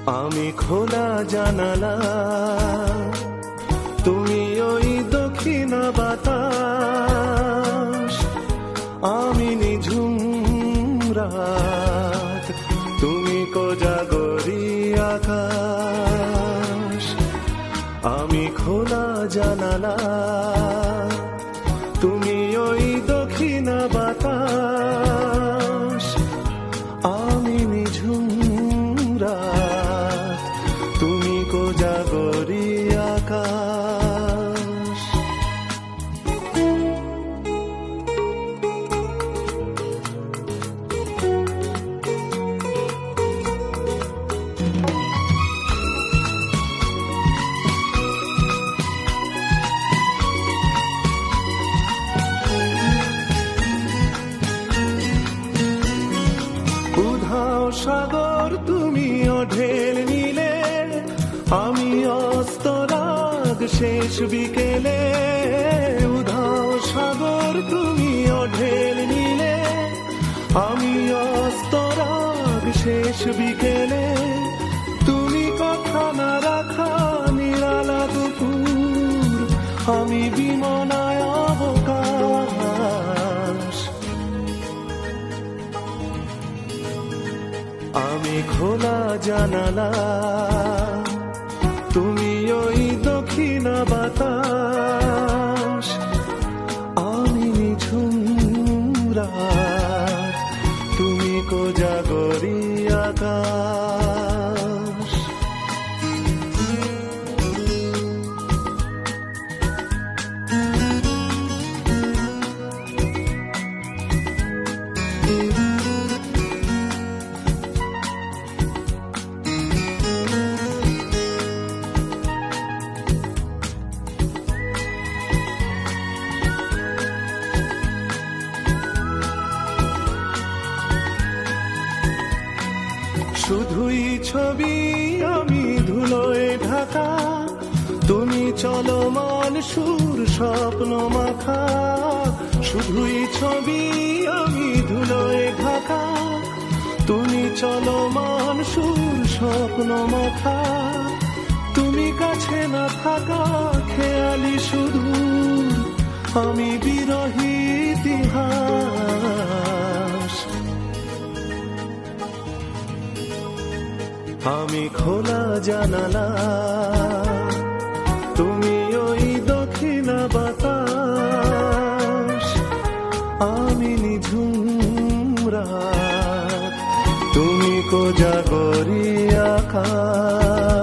আমি খোলা জানালা, তুমি ওই দক্ষিণা বাতাস। আমি নিঝুম রাত, তুমি কোজাগরি আকাশ। আমি খোলা জানালা, তুমি ওই দক্ষিণা বাতাস। আমি নিঝুম রাত, তুমি কোজাগরি আকাশ। উধাও সাগর, তুমি ঢেল নিলে, আমি অস্তরাগ শেষ বিকেলে। উধাও সাগর, তুমি ঢেল নিলে, আমি অস্তরাগ শেষ বিকেলে। তুমি কথা না রাখা নিরালা দুপুর, আমি বিমনায় অবকাশ। আমি খোলা জানালা, তুমি ওই দক্ষিণা বাতাস। আমি নিঝুম রাত, তুমি কোজাগরি আকাশ। শুধুই ছবি, আমি ধুলোয় ঢাকা, তুমি চলমান সুর স্বপ্ন মাখা। শুধুই ছবি, আমি ধুলোয় ঢাকা, তুমি চলমান সুর স্বপ্ন মাখা। তুমি কাছে না থাকা খেয়ালি শুধু, আমি বিরহী ইতিহাস। আমি খোলা জানালা, তুমি ওই দক্ষিণা বাতাস। আমি নিঝুম রাত, তুমি কোজাগরি আকাশ।